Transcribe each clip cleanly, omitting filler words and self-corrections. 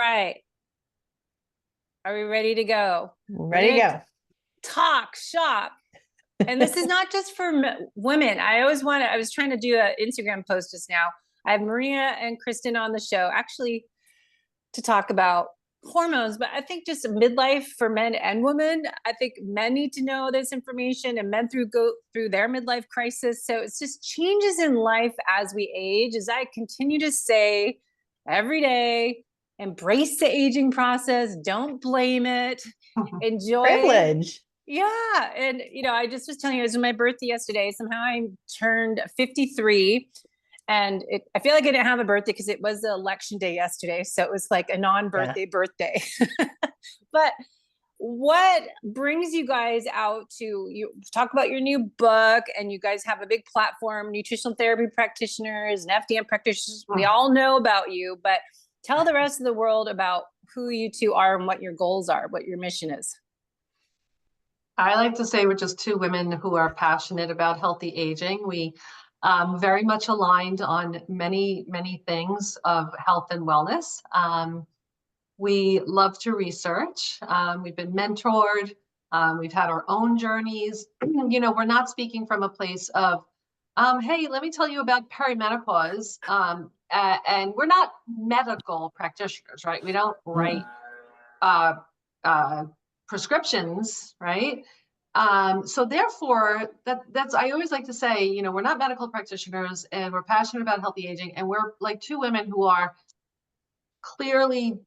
right. Are we ready to go? Ready to go. Talk shop. And this is not just for women. I was trying to do an Instagram post just now. I have Maria and Kristin on the show actually to talk about hormones, but I think just midlife for men and women. I think men need to know this information, and men go through their midlife crisis. So it's just changes in life as we age. As I continue to say every day, embrace the aging process. Don't blame it. Enjoy. Privilege. Yeah. And, I just was telling you, it was my birthday yesterday. Somehow I turned 53. And I feel like I didn't have a birthday because it was the election day yesterday. So it was like a non-birthday birthday. But what brings you guys out you talk about your new book, and you guys have a big platform, nutritional therapy practitioners and FDN practitioners. We all know about you, but tell the rest of the world about who you two are and what your goals are, what your mission is. I like to say we're just two women who are passionate about healthy aging. We very much aligned on many, many things of health and wellness. We love to research. We've been mentored. We've had our own journeys. We're not speaking from a place of, hey, let me tell you about perimenopause. And we're not medical practitioners, right? We don't write prescriptions, right? So therefore, that's I always like to say, we're not medical practitioners, and we're passionate about healthy aging, and we're like two women who are clearly,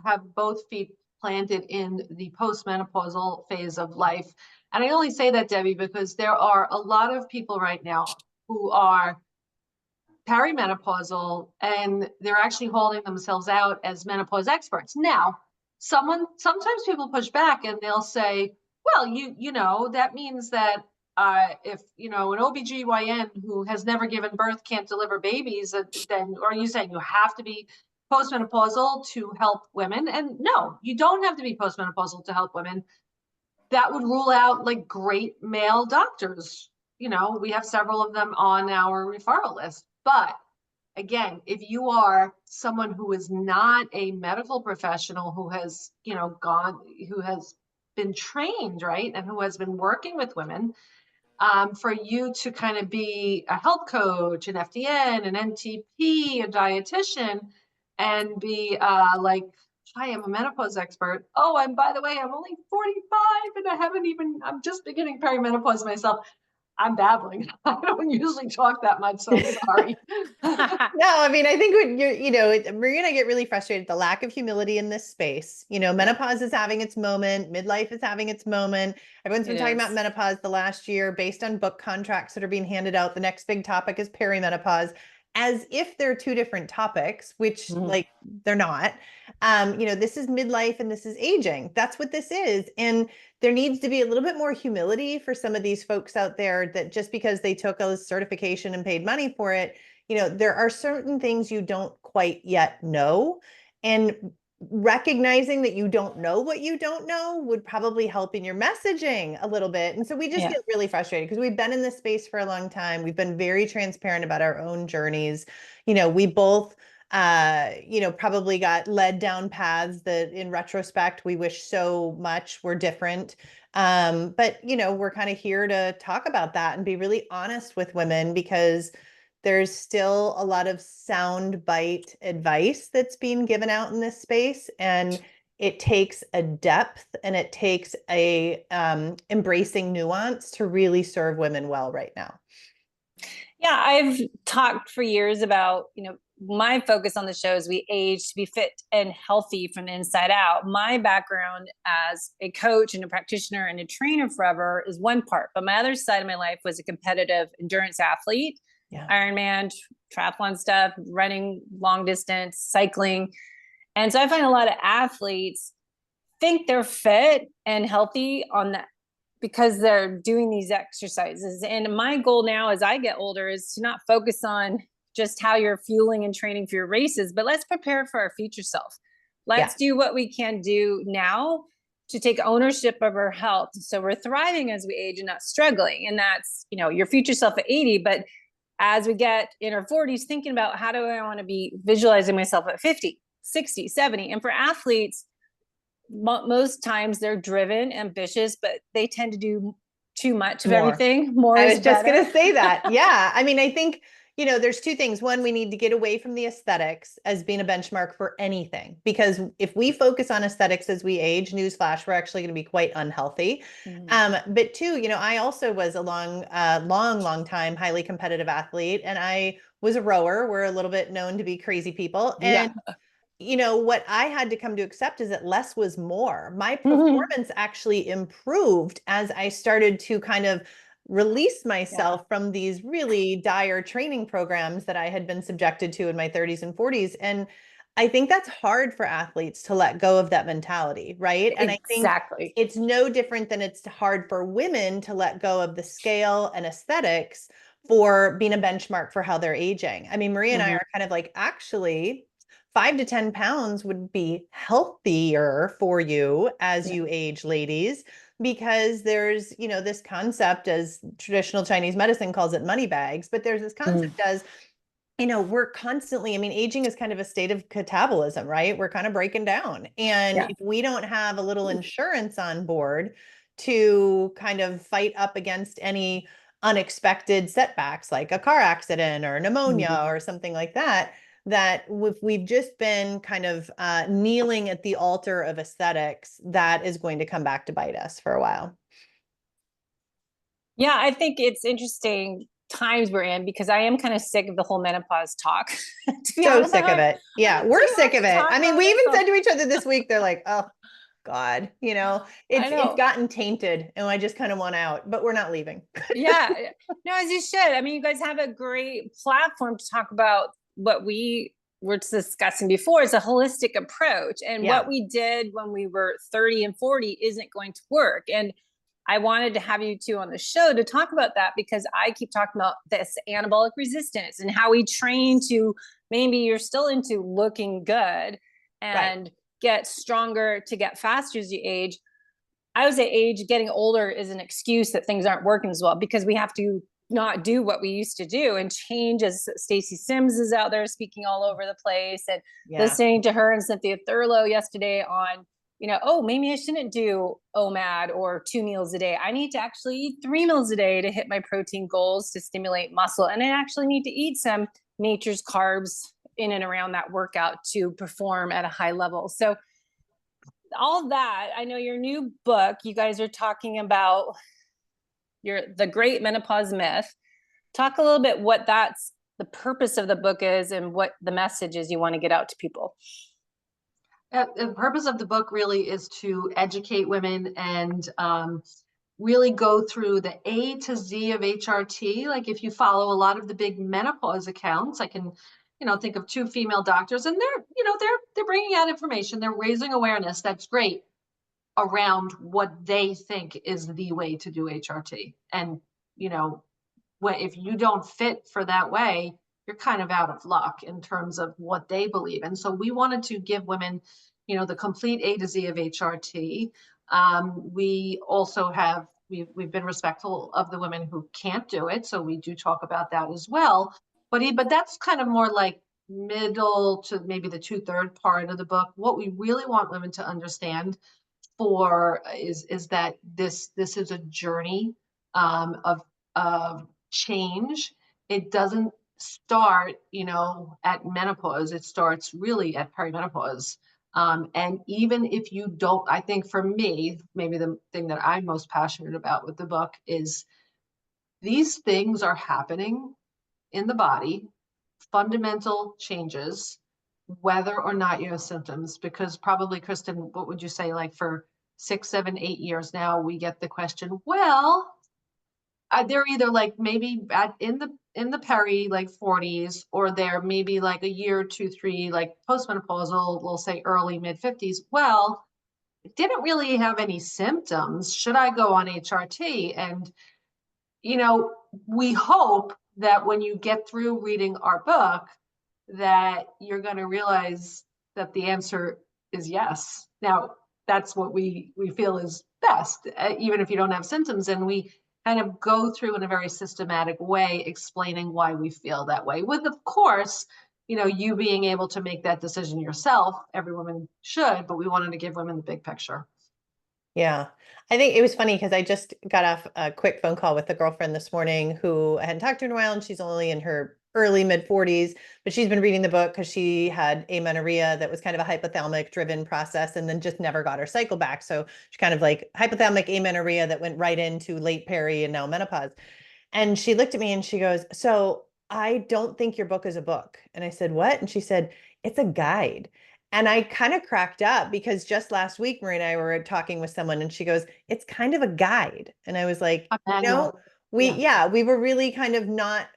have both feet planted in the postmenopausal phase of life. And I only say that, Debbie, because there are a lot of people right now who are perimenopausal, and they're actually holding themselves out as menopause experts. Now, sometimes people push back and they'll say, well, that means that if, an OBGYN who has never given birth can't deliver babies, then, or are you saying you have to be postmenopausal to help women? And no, you don't have to be postmenopausal to help women. That would rule out like great male doctors. We have several of them on our referral list. But again, if you are someone who is not a medical professional who has, who has been trained, right, and who has been working with women, for you to kind of be a health coach, an FDN, an NTP, a dietitian, and be like, hi, I'm a menopause expert. Oh, and by the way, I'm only 45 and I'm just beginning perimenopause myself. I'm babbling. I don't usually talk that much, so I'm sorry. No, I mean, I think Maria and I get really frustrated, the lack of humility in this space. Menopause is having its moment. Midlife is having its moment. Everyone's been talking about menopause the last year based on book contracts that are being handed out. The next big topic is perimenopause, as if they're two different topics, which like they're not. This is midlife and this is aging. That's what this is. And there needs to be a little bit more humility for some of these folks out there, that just because they took a certification and paid money for it, there are certain things you don't quite yet know. And recognizing that you don't know what you don't know would probably help in your messaging a little bit. And so we just get really frustrated because we've been in this space for a long time. We've been very transparent about our own journeys. We both probably got led down paths that in retrospect, we wish so much were different. But we're kind of here to talk about that and be really honest with women, because there's still a lot of sound bite advice that's being given out in this space. And it takes a depth and it takes a embracing nuance to really serve women well right now. Yeah, I've talked for years about, my focus on the show is we age to be fit and healthy from the inside out. My background as a coach and a practitioner and a trainer forever is one part, but my other side of my life was a competitive endurance athlete, Ironman, triathlon stuff, running long distance, cycling. And so I find a lot of athletes think they're fit and healthy on that because they're doing these exercises. And my goal now as I get older is to not focus on just how you're fueling and training for your races, but let's prepare for our future self. Let's do what we can do now to take ownership of our health. So we're thriving as we age and not struggling. And that's, your future self at 80. But as we get in our 40s, thinking about how do I want to be visualizing myself at 50? 60, 70. And for athletes, most times they're driven, ambitious, but they tend to do too much of everything. More I is was just better. going to say that. Yeah. I mean, I think, you know, there's two things. One, we need to get away from the aesthetics as being a benchmark for anything, because if we focus on aesthetics as we age, newsflash, we're actually going to be quite unhealthy. But two, you know, I also was a long time highly competitive athlete, and I was a rower. We're a little bit known to be crazy people. And you know, what I had to come to accept is that less was more. My performance actually improved as I started to kind of release myself from these really dire training programs that I had been subjected to in my 30s and 40s. And I think that's hard for athletes to let go of that mentality, right? And I think it's no different than it's hard for women to let go of the scale and aesthetics for being a benchmark for how they're aging. I mean, Maria and I are kind of like, actually, 5 to 10 pounds would be healthier for you as you age, ladies, because there's, you know, this concept, as traditional Chinese medicine calls it, money bags, but there's this concept as, you know, we're constantly, I mean, aging is kind of a state of catabolism, right? We're kind of breaking down. And if we don't have a little insurance on board to kind of fight up against any unexpected setbacks, like a car accident or pneumonia or something like that, that if we've just been kind of kneeling at the altar of aesthetics, that is going to come back to bite us for a while. Yeah, I think it's interesting times we're in, because I am kind of sick of the whole menopause talk. So sick of it. Yeah, we're sick of it. I mean, we even said to each other this week, they're like, oh God, you know, it's gotten tainted and I just kind of want out, but we're not leaving. No, as you should. I mean, you guys have a great platform to talk about what we were discussing before, is a holistic approach. And what we did when we were 30 and 40 isn't going to work. And I wanted to have you two on the show to talk about that, because I keep talking about this anabolic resistance and how we train to, maybe you're still into looking good and get stronger to get faster as you age. I would say getting older is an excuse that things aren't working as well, because we have to not do what we used to do and change, as Stacey Sims is out there speaking all over the place, and listening to her and Cynthia Thurlow yesterday on, you know, oh, maybe I shouldn't do OMAD or 2 meals a day. I need to actually eat 3 meals a day to hit my protein goals to stimulate muscle. And I actually need to eat some nature's carbs in and around that workout to perform at a high level. So all that, I know your new book, you guys are talking about the great menopause myth. Talk a little bit what that's the purpose of the book is and what the message is you want to get out to people. The purpose of the book really is to educate women and really go through the A to Z of HRT. Like, if you follow a lot of the big menopause accounts, I can, you know, think of 2 female doctors, and they're bringing out information, they're raising awareness. That's great, around what they think is the way to do HRT. And, you know, if you don't fit for that way, you're kind of out of luck in terms of what they believe. And so we wanted to give women, you know, the complete A to Z of HRT. We also have, we've been respectful of the women who can't do it. So we do talk about that as well. But that's kind of more like middle to maybe the 2/3 part of the book. What we really want women to understand is that this is a journey of change. It doesn't start, you know, at menopause. It starts really at perimenopause. And even if you don't, I think for me, maybe the thing that I'm most passionate about with the book is these things are happening in the body, fundamental changes, whether or not you have symptoms. Because probably, Kristin, what would you say, like for 6, 7, 8 years now, we get the question, well, they're either like maybe in the peri like 40s, or they're maybe like a year, 2, 3, like postmenopausal, we'll say early mid 50s. Well, didn't really have any symptoms. Should I go on HRT? And, you know, we hope that when you get through reading our book, that you're going to realize that the answer is yes. Now, that's what we feel is best, even if you don't have symptoms. And we kind of go through in a very systematic way, explaining why we feel that way, with, of course, you being able to make that decision yourself. Every woman should, but we wanted to give women the big picture. Yeah. I think it was funny because I just got off a quick phone call with a girlfriend this morning who I hadn't talked to in a while, and she's only in her early mid 40s, but she's been reading the book because she had amenorrhea that was kind of a hypothalamic driven process and then just never got her cycle back. So she kind of like hypothalamic amenorrhea that went right into late peri and now menopause. And she looked at me and she goes, "So I don't think your book is a book." And I said, "What?" And she said, "It's a guide." And I kind of cracked up because just last week, Marie and I were talking with someone and she goes, "It's kind of a guide." And I was like, A manual. we were really kind of not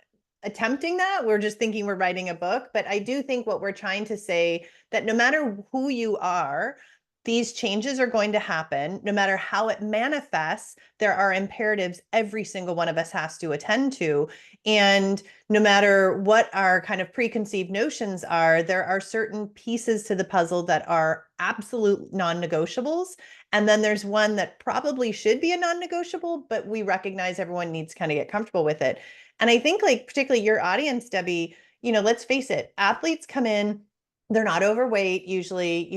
attempting that. We're just thinking we're writing a book. But I do think what we're trying to say that no matter who you are, these changes are going to happen. No matter how it manifests, there are imperatives every single one of us has to attend to. And no matter what our kind of preconceived notions are, there are certain pieces to the puzzle that are absolute non-negotiables. And then there's one that probably should be a non-negotiable, but we recognize everyone needs to kind of get comfortable with it. And I think like particularly your audience, Debbie, let's face it, athletes come in, they're not overweight usually,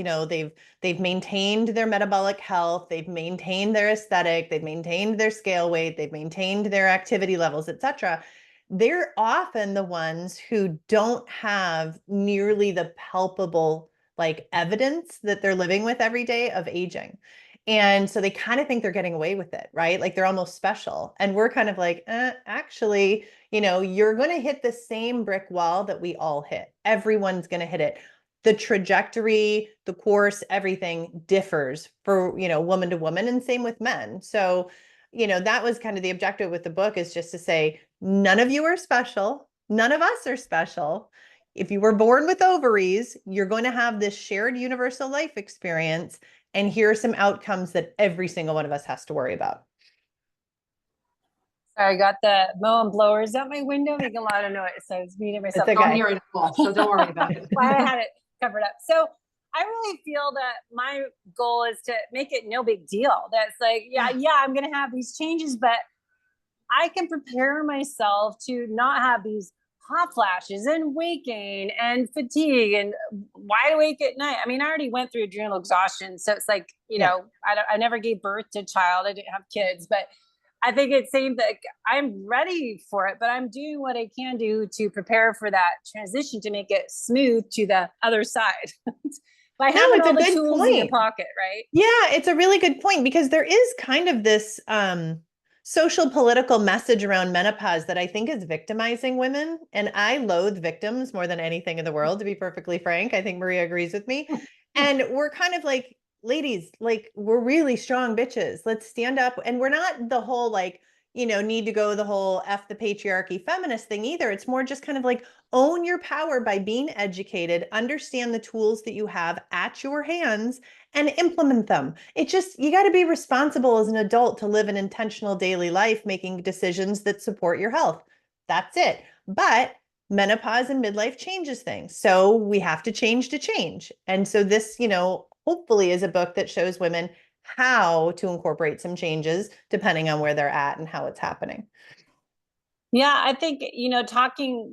they've maintained their metabolic health, they've maintained their aesthetic, they've maintained their scale weight, they've maintained their activity levels, etc. They're often the ones who don't have nearly the palpable like evidence that they're living with every day of aging. And so they kind of think they're getting away with it, right? Like they're almost special. And we're kind of like, actually, you're going to hit the same brick wall that we all hit. Everyone's going to hit it. The trajectory, the course, everything differs for, woman to woman, and same with men. So, that was kind of the objective with the book, is just to say, none of you are special. None of us are special. If you were born with ovaries, you're going to have this shared universal life experience. And here are some outcomes that every single one of us has to worry about. Sorry, I got the mowing blowers out my window making a lot of noise. So I was muting myself. Don't hear it at all, so don't worry about it. I had it covered up. So I really feel that my goal is to make it no big deal. That's like, yeah, I'm going to have these changes, but I can prepare myself to not have these hot flashes and weight gain and fatigue and wide awake at night. I mean, I already went through adrenal exhaustion. So it's like, I never gave birth to a child. I didn't have kids, but I think it seems like I'm ready for it, but I'm doing what I can do to prepare for that transition to make it smooth to the other side. By having all the tools in your pocket, right? Yeah, it's a really good point, because there is kind of this social political message around menopause that I think is victimizing women. And I loathe victims more than anything in the world, to be perfectly frank. I think Maria agrees with me. And we're kind of like, ladies, like, we're really strong bitches. Let's stand up. And we're not the whole like, need to go the whole F the patriarchy feminist thing either. It's more just kind of like, own your power by being educated, understand the tools that you have at your hands, and implement them. It just, you got to be responsible as an adult to live an intentional daily life, making decisions that support your health. That's it. But menopause and midlife changes things. So we have to change to change. And so this, hopefully is a book that shows women how to incorporate some changes depending on where they're at and how it's happening. Yeah, I think,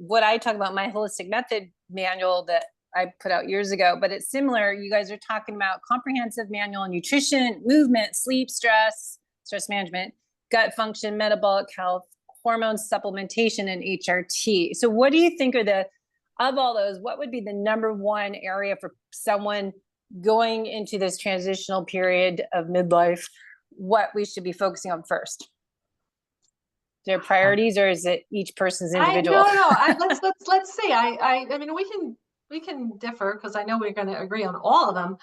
what I talk about, my holistic method manual that I put out years ago, but it's similar. You guys are talking about comprehensive manual on nutrition, movement, sleep, stress management, gut function, metabolic health, hormone supplementation, and HRT. So what do you think are of all those, what would be the number one area for someone going into this transitional period of midlife, what we should be focusing on first? Their priorities, or is it each person's individual? Let's see. I mean, we can differ, because I know we're going to agree on all of them.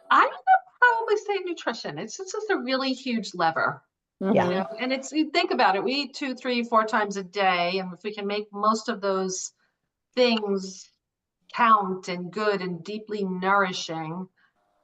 I'm going to probably say nutrition. It's just a really huge lever. Yeah. And you think about it, we eat 2, 3, 4 times a day. And if we can make most of those things count and good and deeply nourishing,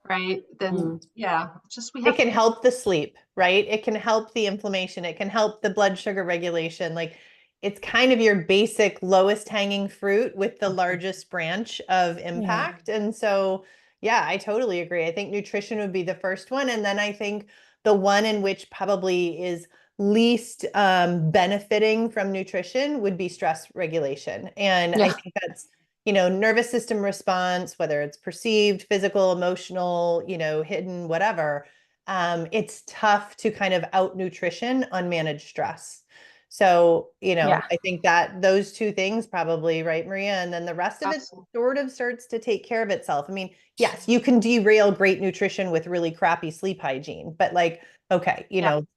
right, then it can help the sleep, right? It can help the inflammation. It can help the blood sugar regulation. Like, it's kind of your basic lowest hanging fruit with the largest branch of impact. And so, I totally agree. I think nutrition would be the first one. And then I think the one in which probably is least benefiting from nutrition would be stress regulation. And I think that's, nervous system response, whether it's perceived, physical, emotional, hidden, whatever, it's tough to kind of out nutrition unmanaged stress. So, I think that those two things probably, right, Maria? And then the rest of it sort of starts to take care of itself. I mean, yes, you can derail great nutrition with really crappy sleep hygiene, but like, okay,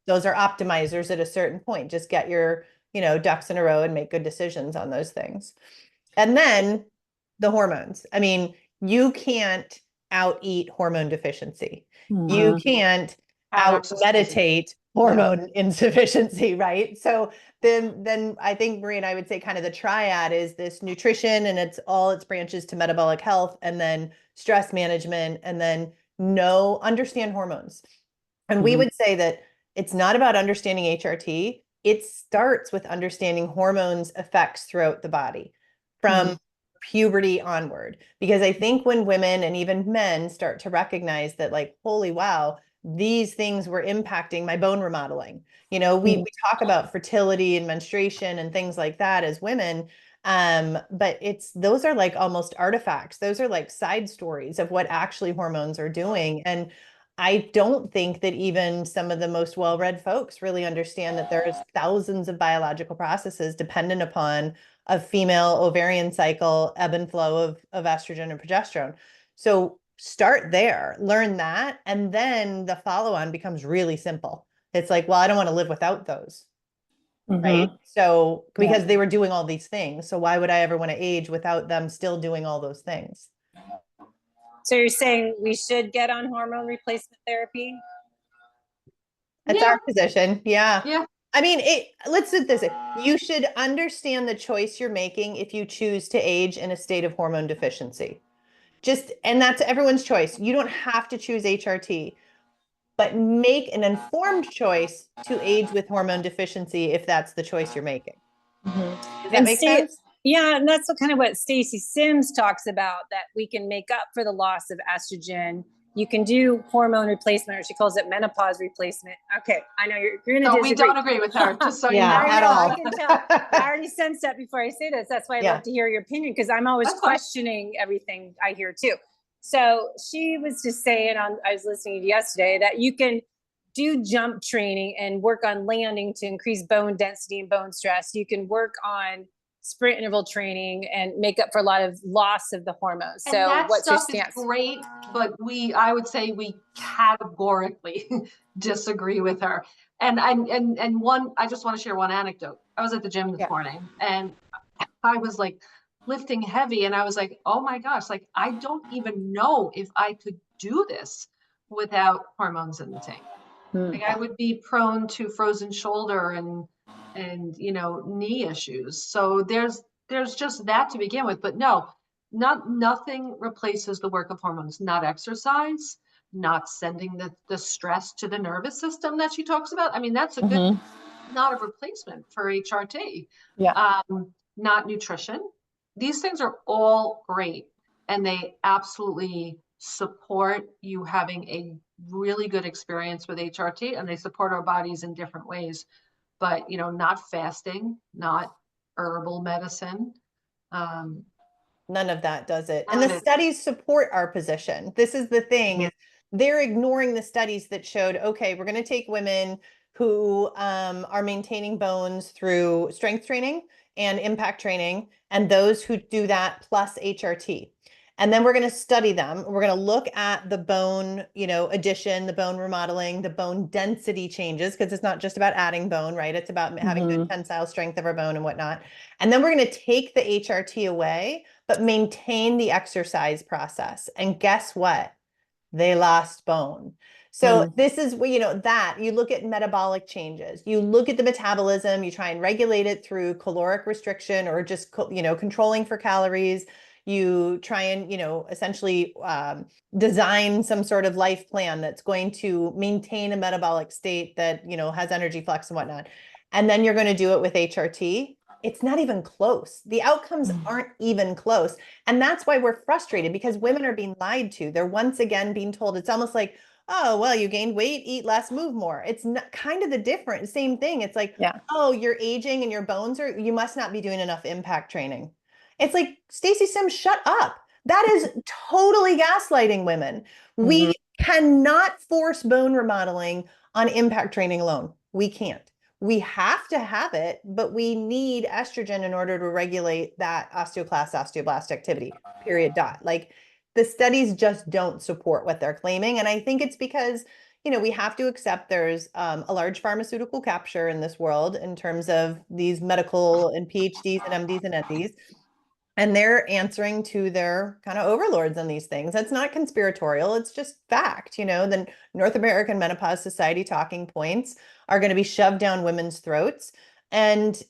those are optimizers at a certain point. Just get your, ducks in a row and make good decisions on those things. And then the hormones. I mean, you can't out eat hormone deficiency. You can't out meditate hormone insufficiency, right? So then I think Marie and I would say kind of the triad is this nutrition and its branches to metabolic health, and then stress management, and then understand hormones. And we would say that it's not about understanding HRT. It starts with understanding hormones effects throughout the body from puberty onward. Because I think when women and even men start to recognize that, like, holy wow, these things were impacting my bone remodeling. We talk about fertility and menstruation and things like that as women. But those are like almost artifacts. Those are like side stories of what actually hormones are doing. And I don't think that even some of the most well-read folks really understand that there's thousands of biological processes dependent upon a female ovarian cycle, ebb and flow of estrogen and progesterone. So start there, learn that, and then the follow-on becomes really simple. It's like, well, I don't want to live without those, right? So because they were doing all these things, so why would I ever want to age without them still doing all those things? So you're saying we should get on hormone replacement therapy? That's our position. Yeah. Yeah. I mean, let's do this. You should understand the choice you're making if you choose to age in a state of hormone deficiency. And that's everyone's choice. You don't have to choose HRT, but make an informed choice to age with hormone deficiency if that's the choice you're making. Does that make sense? Yeah, and that's kind of what Stacy Sims talks about, that we can make up for the loss of estrogen. You can do hormone replacement, or she calls it menopause replacement. Okay, I know you're going to disagree. We don't agree with her, just so you know. At all. I can tell. I already sensed that before I say this. That's why I'd love to hear your opinion, because I'm always questioning everything I hear too. So she was just saying, I was listening to you yesterday, that you can do jump training and work on landing to increase bone density and bone stress. You can work on sprint interval training and make up for a lot of loss of the hormones. And so that what's stuff your stance? Is great, but I would say we categorically disagree with her. And I just want to share one anecdote. I was at the gym this morning, and I was like lifting heavy, and I was like, oh my gosh, like I don't even know if I could do this without hormones in the tank. Like I would be prone to frozen shoulder and knee issues. So there's just that to begin with. But no, nothing replaces the work of hormones. Not exercise, not sending the stress to the nervous system that she talks about. I mean, that's a good, not a replacement for HRT. Not nutrition. These things are all great, and they absolutely support you having a really good experience with HRT, and they support our bodies in different ways. But not fasting, not herbal medicine. None of that does it. And the studies support our position. This is the thing. They're ignoring the studies that showed, okay, we're going to take women who are maintaining bones through strength training and impact training, and those who do that plus HRT. And then we're going to study them. We're going to look at the bone, addition, the bone remodeling, the bone density changes, because it's not just about adding bone, right? It's about having good tensile strength of our bone and whatnot. And then we're going to take the HRT away, but maintain the exercise process. And guess what? They lost bone. So this is, that you look at metabolic changes, you look at the metabolism, you try and regulate it through caloric restriction or just, controlling for calories. You try and, essentially design some sort of life plan that's going to maintain a metabolic state that, has energy flex and whatnot. And then you're going to do it with HRT. It's not even close. The outcomes aren't even close. And that's why we're frustrated, because women are being lied to. They're once again being told, it's almost like, oh, well, you gained weight, eat less, move more. It's not, kind of the same thing. It's like, oh, you're aging and your bones you must not be doing enough impact training. It's like, Stacey Sims, shut up. That is totally gaslighting women. We cannot force bone remodeling on impact training alone. We can't. We have to have it, but we need estrogen in order to regulate that osteoclast, osteoblast activity, period, dot. Like, the studies just don't support what they're claiming. And I think it's because, we have to accept there's a large pharmaceutical capture in this world in terms of these medical and PhDs and MDs and NDs. And they're answering to their kind of overlords on these things. That's not conspiratorial. It's just fact. The North American Menopause Society talking points are going to be shoved down women's throats. And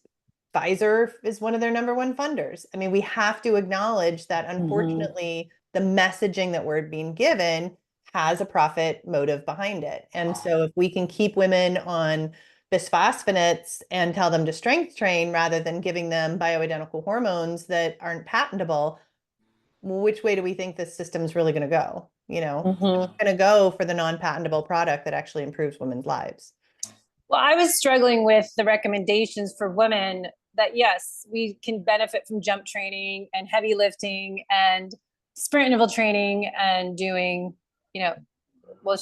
Pfizer is one of their number one funders. I mean, we have to acknowledge that, unfortunately, the messaging that we're being given has a profit motive behind it. And so if we can keep women on bisphosphonates and tell them to strength train rather than giving them bioidentical hormones that aren't patentable, which way do we think this system's really going to go? It's going to go for the non-patentable product that actually improves women's lives. Well, I was struggling with the recommendations for women that, yes, we can benefit from jump training and heavy lifting and sprint interval training and doing,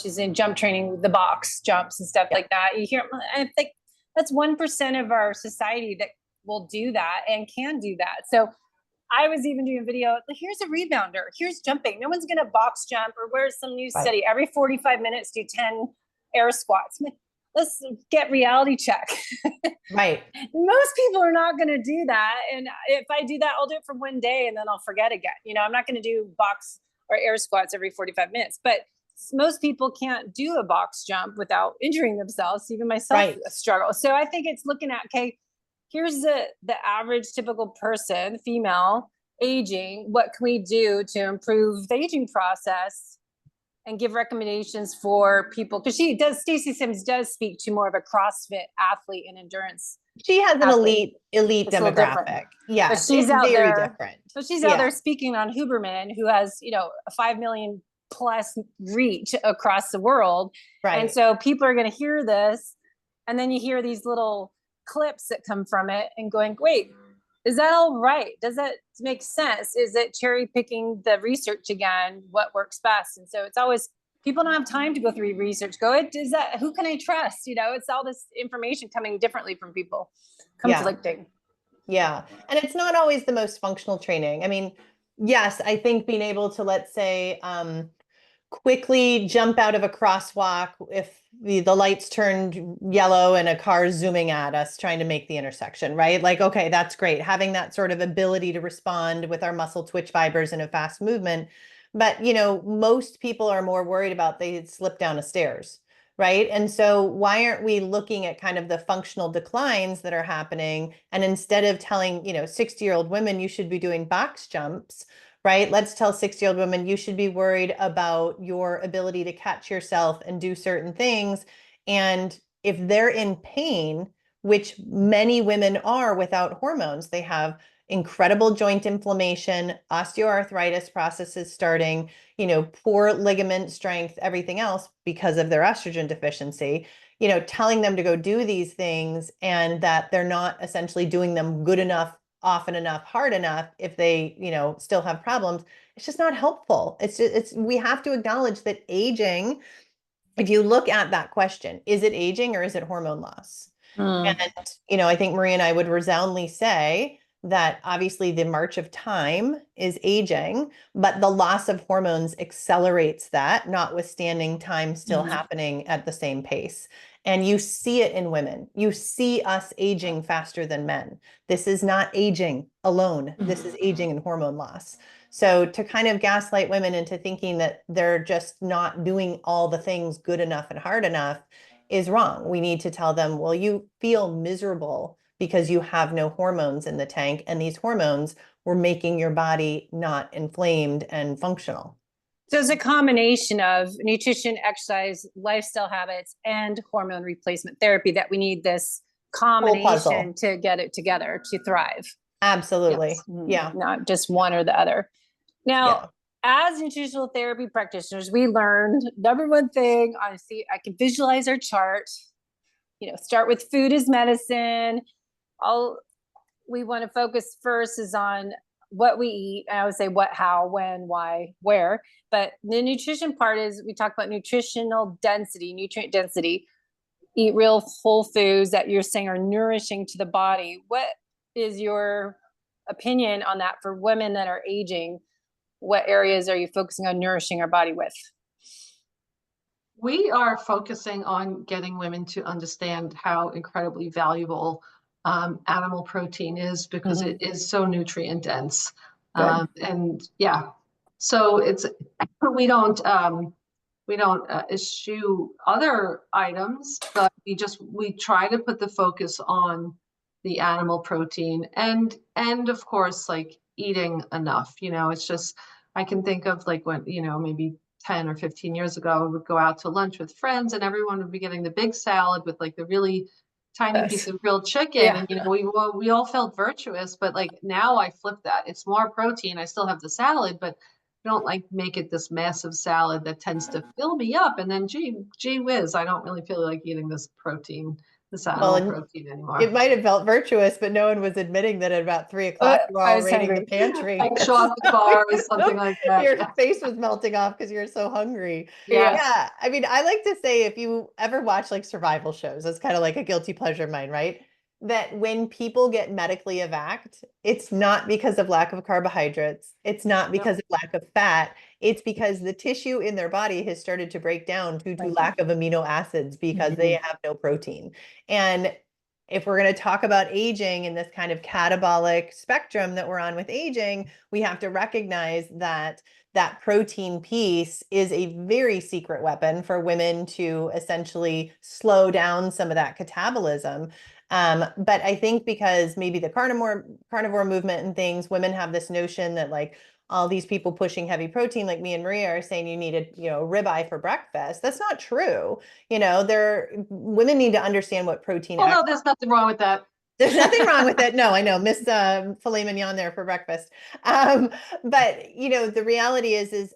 she's in jump training, the box jumps and stuff like that. You hear, I think that's 1% of our society that will do that and can do that. So I was even doing a video, here's a rebounder, here's jumping. No one's going to box jump, or where's some new study, every 45 minutes, do 10 air squats. Let's get reality check. Right. Most people are not going to do that. And if I do that, I'll do it for one day and then I'll forget again. I'm not going to do box or air squats every 45 minutes, but most people can't do a box jump without injuring themselves. Even myself struggle. So I think it's looking at, okay, here's the average typical person, female, aging. What can we do to improve the aging process and give recommendations for people? Because Stacey Sims does speak to more of a CrossFit athlete and endurance. She has an elite demographic. Yeah, but she's out very there. Different. So she's out there speaking on Huberman, who has, a 5 million plus reach across the world. Right. And so people are going to hear this, and then you hear these little clips that come from it and going, wait, is that all right? Does that make sense? Is it cherry picking the research again, what works best? And so it's always, people don't have time to go through research. Who can I trust? It's all this information coming differently from people, conflicting. Yeah. And it's not always the most functional training. I mean, yes, I think being able to, let's say, quickly jump out of a crosswalk if the lights turned yellow and a car zooming at us trying to make the intersection, right? Like, okay, that's great. Having that sort of ability to respond with our muscle twitch fibers in a fast movement. But, most people are more worried about they slip down a stairs, right? And so why aren't we looking at kind of the functional declines that are happening? And instead of telling, 60-year-old women, you should be doing box jumps, right? Let's tell 60-year-old women, you should be worried about your ability to catch yourself and do certain things. And if they're in pain, which many women are without hormones, they have incredible joint inflammation, osteoarthritis processes starting, poor ligament strength, everything else because of their estrogen deficiency, telling them to go do these things and that they're not essentially doing them good enough, often enough, hard enough, if they, still have problems, it's just not helpful. We have to acknowledge that aging, if you look at that question, is it aging or is it hormone loss? And, I think Maria and I would resoundingly say that obviously the march of time is aging, but the loss of hormones accelerates that, notwithstanding time still happening at the same pace. And you see it in women. You see us aging faster than men. This is not aging alone. This is aging and hormone loss. So to kind of gaslight women into thinking that they're just not doing all the things good enough and hard enough is wrong. We need to tell them, well, you feel miserable because you have no hormones in the tank, and these hormones were making your body not inflamed and functional. So it's a combination of nutrition, exercise, lifestyle habits, and hormone replacement therapy that we need this combination to get it together to thrive. Absolutely. Yes. Yeah. Not just one or the other. Now, as nutritional therapy practitioners, we learned number one thing, honestly, I can visualize our chart, start with food as medicine. All we want to focus first is on what we eat. I would say what, how, when, why, where. But the nutrition part is we talk about nutritional density, nutrient density. Eat real whole foods that you're saying are nourishing to the body. What is your opinion on that for women that are aging? What areas are you focusing on nourishing our body with? We are focusing on getting women to understand how incredibly valuable animal protein is, because it is so nutrient dense. And yeah, so we don't eschew other items, but we try to put the focus on the animal protein, and of course, like, eating enough. It's just, I can think of, like, when, maybe 10 or 15 years ago, I would go out to lunch with friends and everyone would be getting the big salad with, like, the really tiny piece of grilled chicken. And, we all felt virtuous, but, like, now I flip that. It's more protein. I still have the salad, but I don't, like, make it this massive salad that tends to fill me up. And then, gee whiz, I don't really feel like eating this animal protein anymore. It might have felt virtuous, but no one was admitting that at about 3 o'clock you were all raiding the pantry. Like chocolate bar or something like that. Your face was melting off because you're so hungry. Yes. Yeah. I mean, I like to say, if you ever watch, like, survival shows, it's kind of like a guilty pleasure of mine, right? That when people get medically evac, it's not because of lack of carbohydrates. It's not because of lack of fat. It's because the tissue in their body has started to break down due to lack of amino acids, because they have no protein. And if we're going to talk about aging in this kind of catabolic spectrum that we're on with aging, we have to recognize that that protein piece is a very secret weapon for women to essentially slow down some of that catabolism. But I think because maybe the carnivore movement and things, women have this notion that, like, all these people pushing heavy protein, like me and Maria, are saying you need a ribeye for breakfast. That's not true. Women need to understand what protein. Well, no, there's nothing wrong with that. There's nothing wrong with it. No, I know. Miss filet mignon there for breakfast. But the reality is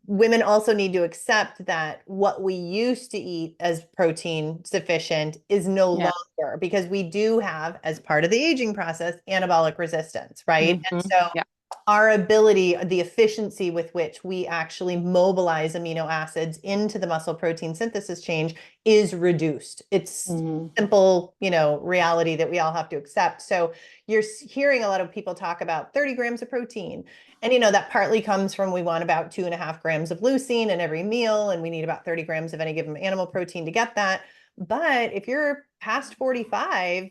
women also need to accept that what we used to eat as protein sufficient is no longer, because we do have, as part of the aging process, anabolic resistance, right? And so our ability, the efficiency with which we actually mobilize amino acids into the muscle protein synthesis change is reduced. It's simple, reality that we all have to accept. So you're hearing a lot of people talk about 30 grams of protein. And, that partly comes from, we want about 2.5 grams of leucine in every meal, and we need about 30 grams of any given animal protein to get that. But if you're past 45,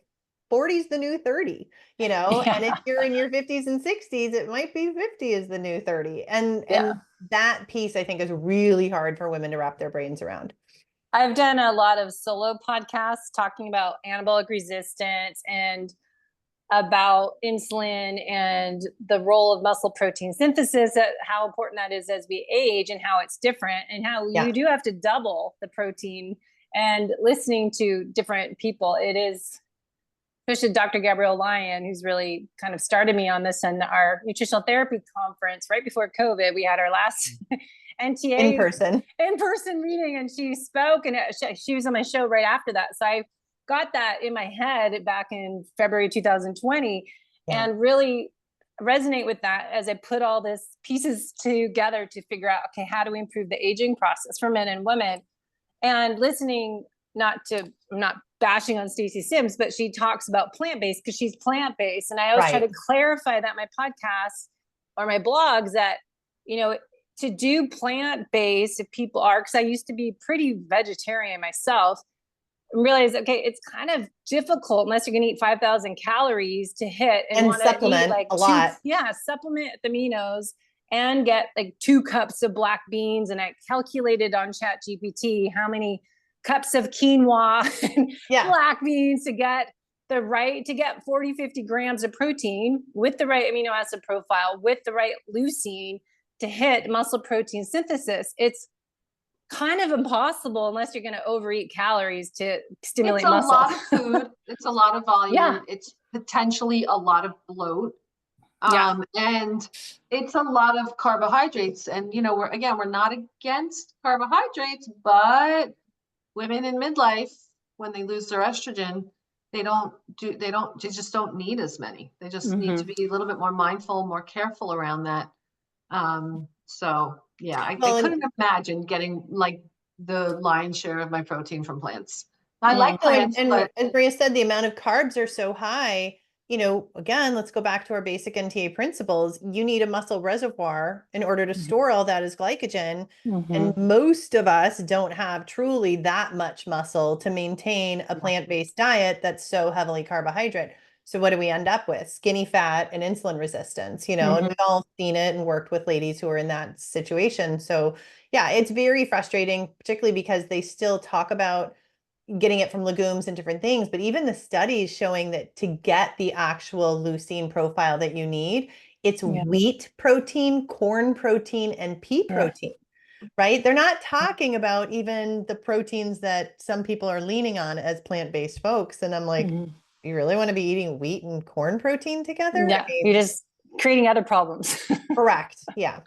40 is the new 30, and if you're in your 50s and 60s, it might be 50 is the new 30. And that piece, I think, is really hard for women to wrap their brains around. I've done a lot of solo podcasts talking about anabolic resistance and about insulin and the role of muscle protein synthesis, how important that is as we age, and how it's different, and how you do have to double the protein. And listening to different people, it is, especially Dr. Gabrielle Lyon, who's really kind of started me on this, and our nutritional therapy conference right before COVID, we had our last NTA in-person meeting, and she spoke, and she was on my show right after that. So I got that in my head back in February 2020 and really resonate with that as I put all this pieces together to figure out, okay, how do we improve the aging process for men and women? And listening, I'm not bashing on Stacey Sims, but she talks about plant-based because she's plant-based. And I always try to clarify that in my podcasts or my blogs that, to do plant-based, if people are, because I used to be pretty vegetarian myself, and realize, okay, it's kind of difficult unless you're going to eat 5,000 calories to hit and supplement a lot. Supplement the aminos and get like 2 cups of black beans. And I calculated on ChatGPT how many cups of quinoa and black beans to get 40, 50 grams of protein with the right amino acid profile, with the right leucine to hit muscle protein synthesis. It's kind of impossible unless you're going to overeat calories to stimulate muscle. It's a lot of food. It's a lot of volume. It's potentially a lot of bloat. And it's a lot of carbohydrates. And, we're not against carbohydrates, but women in midlife, when they lose their estrogen, they just don't need as many. They just need to be a little bit more mindful, more careful around that. So yeah, I couldn't imagine getting like the lion's share of my protein from plants. I like plants, but as Maria said, the amount of carbs are so high. Again, let's go back to our basic NTA principles. You need a muscle reservoir in order to store all that as glycogen. And most of us don't have truly that much muscle to maintain a plant-based diet that's so heavily carbohydrate. So what do we end up with? Skinny fat and insulin resistance, and we've all seen it and worked with ladies who are in that situation. So yeah, it's very frustrating, particularly because they still talk about getting it from legumes and different things, but even the studies showing that to get the actual leucine profile that you need, it's wheat protein, corn protein, and pea protein, right? They're not talking about even the proteins that some people are leaning on as plant-based folks. And I'm like, you really want to be eating wheat and corn protein together? Yeah, you're just creating other problems. Correct. Yeah.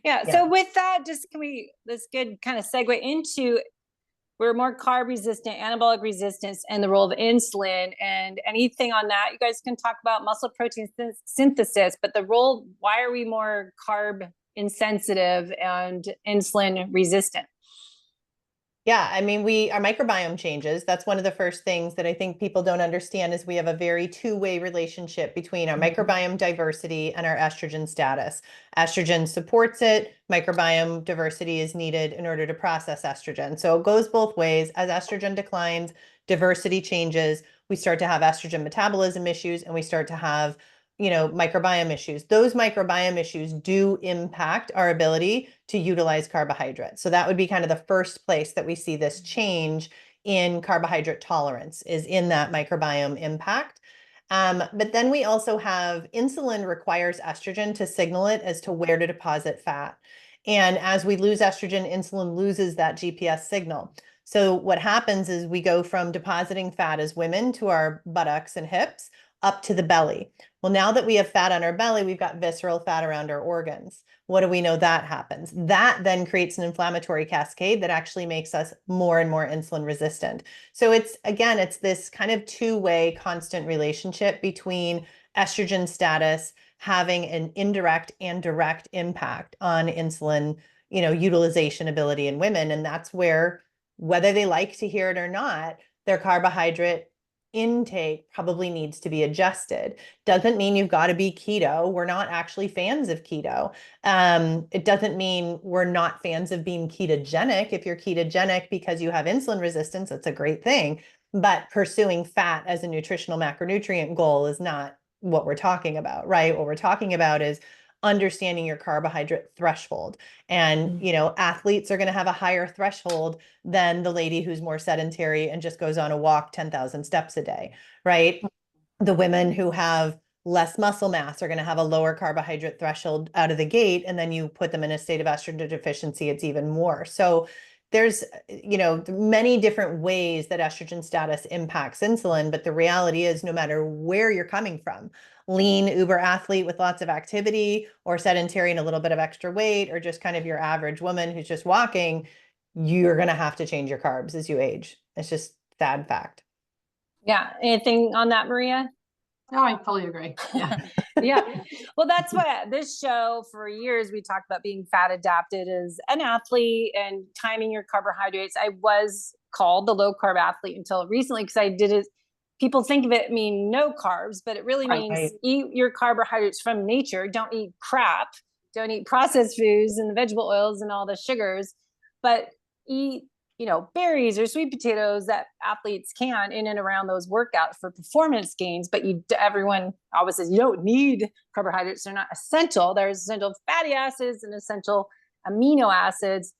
Yeah. So with that, this good kind of segue into, we're more carb resistant, anabolic resistance, and the role of insulin, and anything on that. You guys can talk about muscle protein synthesis, but the role, why are we more carb insensitive and insulin resistant? Yeah, I mean, our microbiome changes. That's one of the first things that I think people don't understand is we have a very two-way relationship between our microbiome diversity and our estrogen status. Estrogen supports it. Microbiome diversity is needed in order to process estrogen. So it goes both ways. As estrogen declines, diversity changes. We start to have estrogen metabolism issues, and we start to have microbiome issues. Those microbiome issues do impact our ability to utilize carbohydrates. So that would be kind of the first place that we see this change in carbohydrate tolerance, is in that microbiome impact. But then we also have insulin requires estrogen to signal it as to where to deposit fat. And as we lose estrogen, insulin loses that GPS signal. So what happens is we go from depositing fat as women to our buttocks and hips up to the belly. Well, now that we have fat on our belly, we've got visceral fat around our organs. What do we know that happens? That then creates an inflammatory cascade that actually makes us more and more insulin resistant. So it's this kind of two-way constant relationship between estrogen status having an indirect and direct impact on insulin, utilization ability in women. And that's where, whether they like to hear it or not, their carbohydrate intake probably needs to be adjusted. Doesn't mean you've got to be keto. We're not actually fans of keto. It doesn't mean we're not fans of being ketogenic. If you're ketogenic because you have insulin resistance, that's a great thing. But pursuing fat as a nutritional macronutrient goal is not what we're talking about, right? What we're talking about is understanding your carbohydrate threshold. And, athletes are going to have a higher threshold than the lady who's more sedentary and just goes on a walk 10,000 steps a day, right? The women who have less muscle mass are going to have a lower carbohydrate threshold out of the gate. And then you put them in a state of estrogen deficiency, it's even more. So there's, many different ways that estrogen status impacts insulin, but the reality is no matter where you're coming from, lean uber athlete with lots of activity, or sedentary and a little bit of extra weight, or just kind of your average woman who's just walking, you're going to have to change your carbs as you age. It's just sad fact. Yeah. Anything on that, Maria? No, I fully agree. Yeah. Yeah. Well, that's why this show, for years, we talked about being fat adapted as an athlete and timing your carbohydrates. I was called the low carb athlete until recently, because I did it. People think of it mean no carbs, but it really means eat your carbohydrates from nature. Don't eat crap. Don't eat processed foods and the vegetable oils and all the sugars, but eat, berries or sweet potatoes that athletes can in and around those workouts for performance gains. But everyone always says you don't need carbohydrates. They're not essential. There's essential fatty acids and essential amino acids,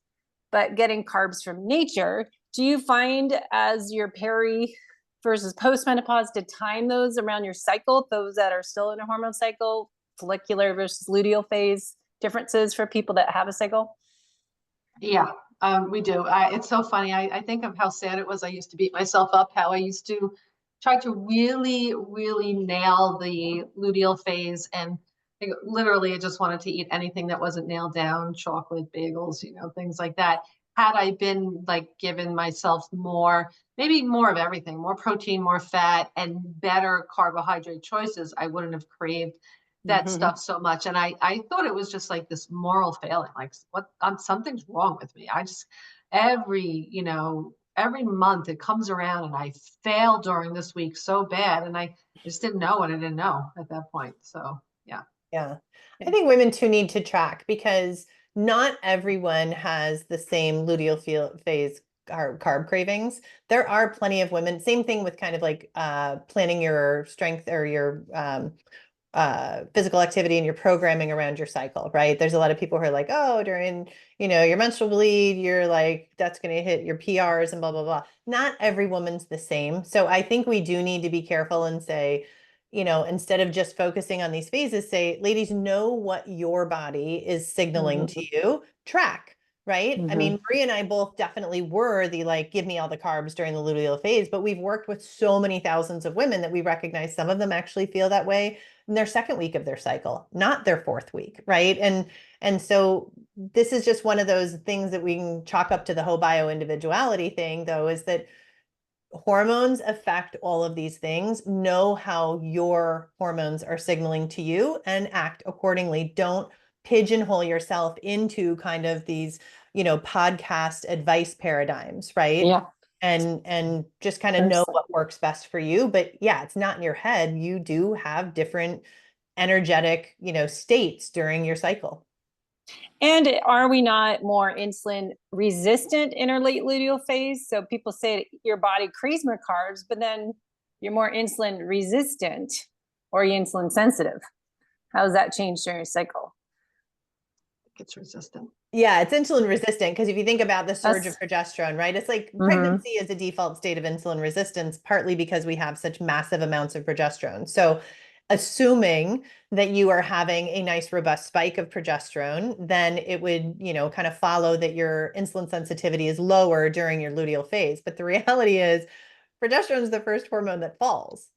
but getting carbs from nature. Do you find as your peri versus post-menopause to time those around your cycle, those that are still in a hormone cycle, follicular versus luteal phase differences for people that have a cycle? Yeah, we do. It's so funny. I think of how sad it was. I used to beat myself up, how I used to try to really, really nail the luteal phase. And literally, I just wanted to eat anything that wasn't nailed down, chocolate, bagels, things like that. had I been like given myself more, maybe more of everything, more protein, more fat, and better carbohydrate choices, I wouldn't have craved that stuff so much. And I thought it was just like this moral failing, like something's wrong with me. I just, every month it comes around and I fail during this week so bad. And I just didn't know what I didn't know at that point. So yeah. Yeah. I think women too need to track because not everyone has the same luteal phase carb cravings. There are plenty of women, same thing with kind of like planning your strength or your physical activity and your programming around your cycle, right? There's a lot of people who are like, oh, during, your menstrual bleed, you're like, that's going to hit your PRs and blah, blah, blah. Not every woman's the same. So I think we do need to be careful and say, instead of just focusing on these phases, say, ladies, know what your body is signaling to you, track, right? I mean, Maria and I both definitely were the like, give me all the carbs during the luteal phase, but we've worked with so many thousands of women that we recognize some of them actually feel that way in their second week of their cycle, not their fourth week, right? And so this is just one of those things that we can chalk up to the whole bio-individuality thing, though, is that hormones affect all of these things. Know how your hormones are signaling to you and act accordingly. Don't pigeonhole yourself into kind of these, podcast advice paradigms, right? Yeah. And just kind of know what works best for you. But yeah, it's not in your head. You do have different energetic, states during your cycle. And are we not more insulin resistant in our late luteal phase? So people say your body craves more carbs, but then you're more insulin resistant, or are you insulin sensitive? How does that change during your cycle? It's resistant. Yeah, it's insulin resistant because if you think about the surge of progesterone, right? It's like pregnancy is a default state of insulin resistance, partly because we have such massive amounts of progesterone. So assuming that you are having a nice robust spike of progesterone, then it would, kind of follow that your insulin sensitivity is lower during your luteal phase. But the reality is progesterone is the first hormone that falls.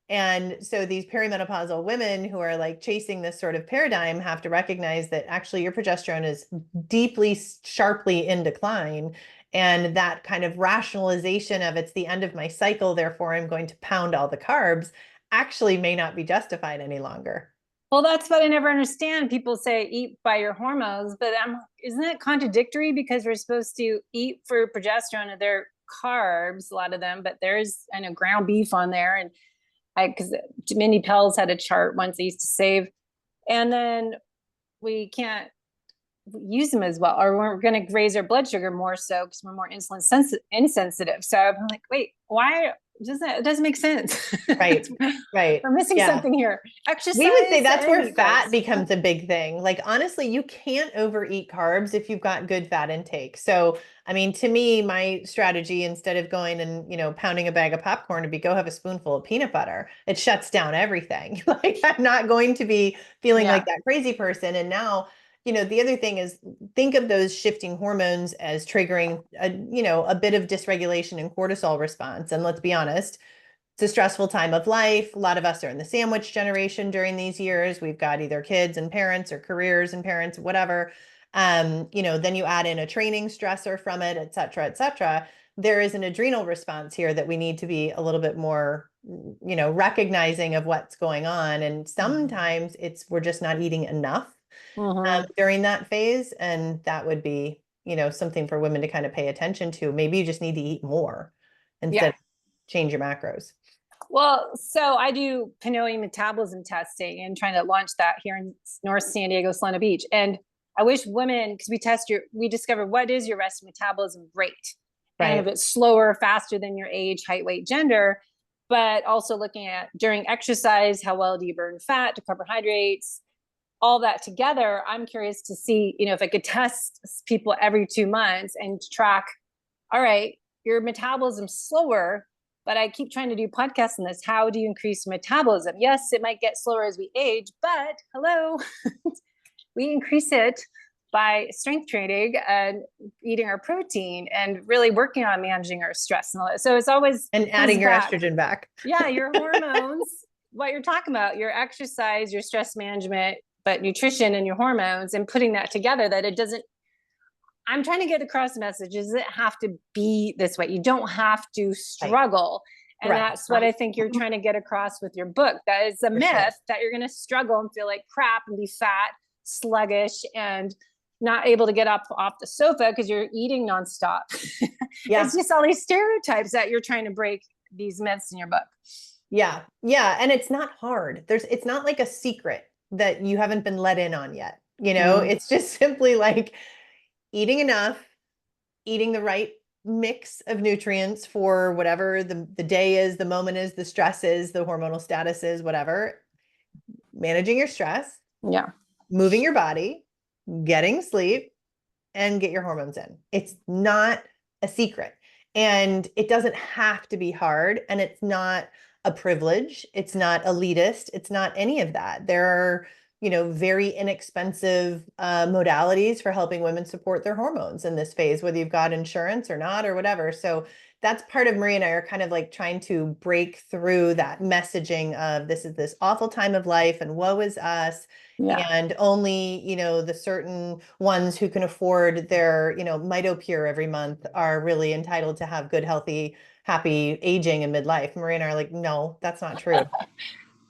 And so these perimenopausal women who are like chasing this sort of paradigm have to recognize that actually your progesterone is deeply, sharply in decline. And that kind of rationalization of it's the end of my cycle, therefore I'm going to pound all the carbs, actually may not be justified any longer. Well, that's what I never understand. People say eat by your hormones, but isn't that contradictory? Because we're supposed to eat for progesterone and they're carbs, a lot of them, but there's, I know, ground beef on there. And because Mindy Pell's had a chart once they used to save, and then we can't use them as well, or we're going to raise our blood sugar more so because we're more insulin insensitive. So I'm like, wait, why? It doesn't make sense. Right. We're missing something here. Exercise. We would say that's where fat becomes a big thing. Like, honestly, you can't overeat carbs if you've got good fat intake. So, I mean, to me, my strategy, instead of going and, pounding a bag of popcorn, would be go have a spoonful of peanut butter. It shuts down everything. Like, I'm not going to be feeling like that crazy person. And now, the other thing is think of those shifting hormones as triggering a bit of dysregulation in cortisol response. And let's be honest, it's a stressful time of life. A lot of us are in the sandwich generation during these years. We've got either kids and parents or careers and parents, whatever. Then you add in a training stressor from it, et cetera, et cetera. There is an adrenal response here that we need to be a little bit more, recognizing of what's going on. And sometimes we're just not eating enough during that phase. And that would be, something for women to kind of pay attention to. Maybe you just need to eat more instead of change your macros. Well, so I do Pinoy metabolism testing and trying to launch that here in North San Diego, Solana Beach. And I wish women, because we discover what is your resting metabolism rate. Right. And if it's slower, faster than your age, height, weight, gender, but also looking at during exercise, how well do you burn fat to carbohydrates, all that together. I'm curious to see, if I could test people every 2 months and track, all right, your metabolism's slower, but I keep trying to do podcasts on this. How do you increase metabolism? Yes, it might get slower as we age, but hello, we increase it by strength training and eating our protein and really working on managing our stress and all that. So it's always and adding your estrogen back. Yeah, your hormones, what you're talking about, your exercise, your stress management, but nutrition and your hormones, and putting that together, that it doesn't, I'm trying to get across the message. Does it have to be this way? You don't have to struggle. Right. And that's what I think you're trying to get across with your book. That is a myth that you're going to struggle and feel like crap and be fat, sluggish, and not able to get up off the sofa because you're eating nonstop. Yeah. It's just all these stereotypes that you're trying to break, these myths in your book. Yeah. Yeah. And it's not hard. It's not like a secret that you haven't been let in on yet. You know, it's just simply like eating enough, eating the right mix of nutrients for whatever the day is, the moment is, the stress is, the hormonal status is, whatever, managing your stress, moving your body, getting sleep, and get your hormones in. It's not a secret, and it doesn't have to be hard, and it's not a privilege. It's not elitist. It's not any of that. There are, you know, very inexpensive modalities for helping women support their hormones in this phase, whether you've got insurance or not, or whatever. So that's part of Marie and I are kind of like trying to break through that messaging of this is this awful time of life and woe is us. And only, you know, the certain ones who can afford their, you know, MitoPure every month are really entitled to have good, healthy, happy aging in midlife. Marie and I are like, no, that's not true.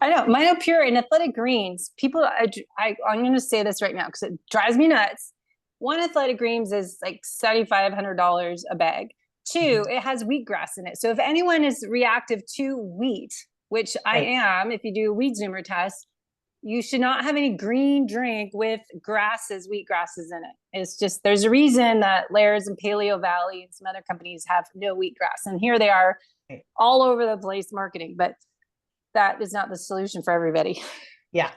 I know, MitoPure and Athletic Greens, people, I'm going to say this right now because it drives me nuts. One Athletic Greens is like $7,500 a bag. Two, it has wheatgrass in it. So if anyone is reactive to wheat, which I am, if you do a wheat zoomer test, you should not have any green drink with grasses, wheatgrasses in it. It's just, there's a reason that Laird's and Paleo Valley and some other companies have no wheatgrass. And here they are all over the place marketing, but that is not the solution for everybody. Yeah.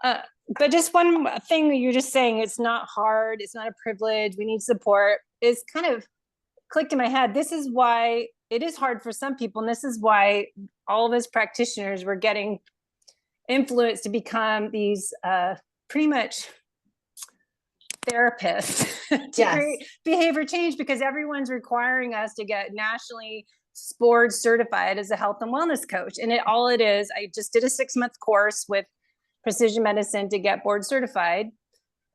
But just one thing you're just saying, it's not hard. It's not a privilege. We need support. Is kind of clicked in my head. This is why it is hard for some people. And this is why all of us practitioners were getting influenced to become these pretty much therapists to create behavior change, because everyone's requiring us to get nationally board certified as a health and wellness coach. And all it is, I just did a 6-month course with Precision Medicine to get board certified.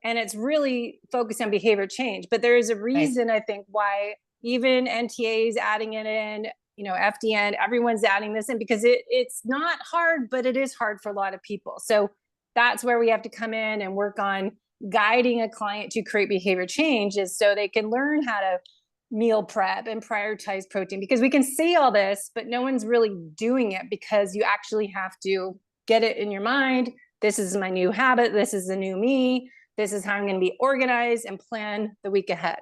And it's really focused on behavior change. But there is a reason, I think, why even NTA is adding it in, you know, FDN, everyone's adding this in, because it's not hard, but it is hard for a lot of people. So that's where we have to come in and work on guiding a client to create behavior change, is so they can learn how to meal prep and prioritize protein, because we can say all this, but no one's really doing it, because you actually have to get it in your mind. This is my new habit. This is the new me. This is how I'm going to be organized and plan the week ahead.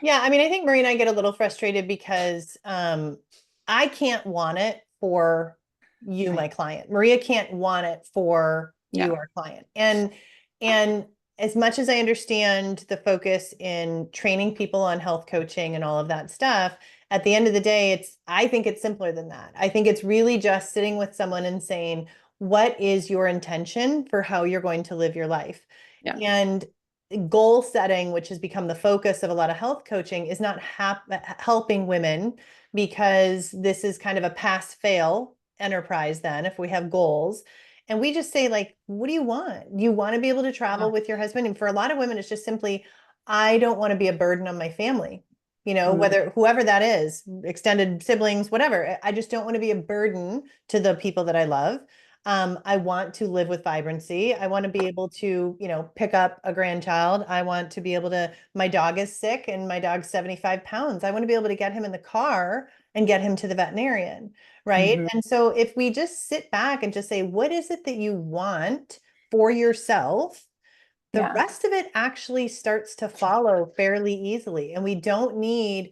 Yeah. I mean, I think Marie and I get a little frustrated because I can't want it for you, my client. Maria can't want it for you, our client. And as much as I understand the focus in training people on health coaching and all of that stuff, at the end of the day, I think it's simpler than that. I think it's really just sitting with someone and saying, what is your intention for how you're going to live your life? And goal setting, which has become the focus of a lot of health coaching, is not helping women, because this is kind of a pass fail enterprise then if we have goals. And we just say, like, what do you want? You want to be able to travel with your husband? And for a lot of women, it's just simply, I don't want to be a burden on my family, you know, whether whoever that is, extended siblings, whatever. I just don't want to be a burden to the people that I love. I want to live with vibrancy. I want to be able to, you know, pick up a grandchild. I want to be able to, my dog is sick and my dog's 75 pounds. I want to be able to get him in the car and get him to the veterinarian. Right. And so if we just sit back and just say, what is it that you want for yourself? The rest of it actually starts to follow fairly easily. And we don't need,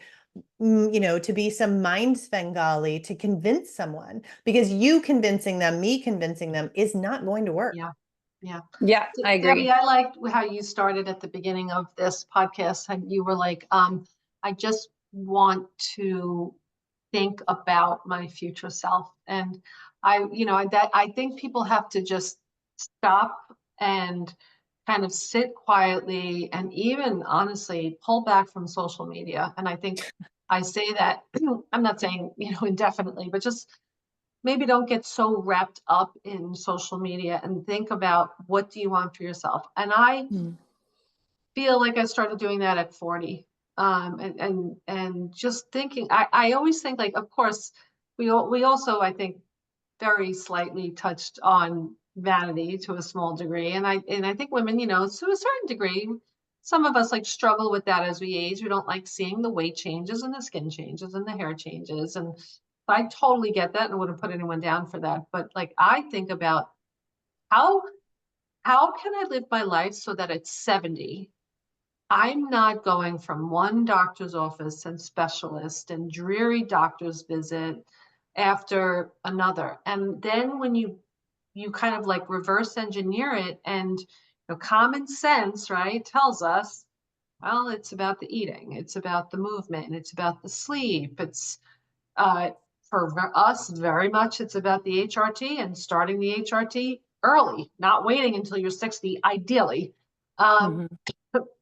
you know, to be some mind Svengali to convince someone, because you convincing them, me convincing them is not going to work. Yeah, I agree. Debbie, I liked how you started at the beginning of this podcast, and you were like, I just want to think about my future self. And I think people have to just stop and kind of sit quietly and even honestly pull back from social media. And I think I say that, I'm not saying, you know, indefinitely, but just maybe don't get so wrapped up in social media and think about, what do you want for yourself? And I feel like I started doing that at 40. And just thinking, I always think, like, of course, we also, I think, very slightly touched on vanity to a small degree. And I think women, to a certain degree, some of us like struggle with that as we age. We don't like seeing the weight changes and the skin changes and the hair changes. And I totally get that and wouldn't put anyone down for that. But like, I think about how can I live my life so that at 70, I'm not going from one doctor's office and specialist and dreary doctor's visit after another. And then when you kind of like reverse engineer it, and common sense, right, tells us, well, it's about the eating, it's about the movement, it's about the sleep. It's for us, very much, it's about the HRT and starting the HRT early, not waiting until you're 60, ideally.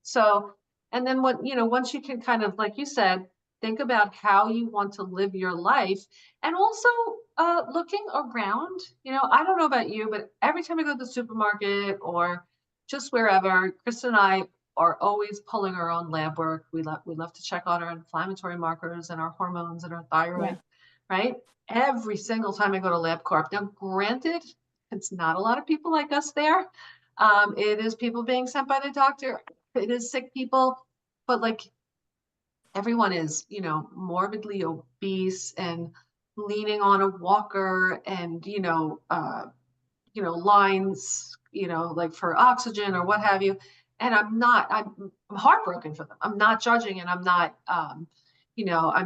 So, and then once you can kind of, like you said, think about how you want to live your life, and also looking around. I don't know about you, but every time I go to the supermarket or just wherever, Kristin and I are always pulling our own lab work. We love to check on our inflammatory markers and our hormones and our thyroid, right? Every single time I go to LabCorp. Now, granted, it's not a lot of people like us there. It is people being sent by the doctor. It is sick people, but like, everyone is, morbidly obese and leaning on a walker, and, lines, like for oxygen or what have you. And I'm heartbroken for them. I'm not judging, and I'm not, I'm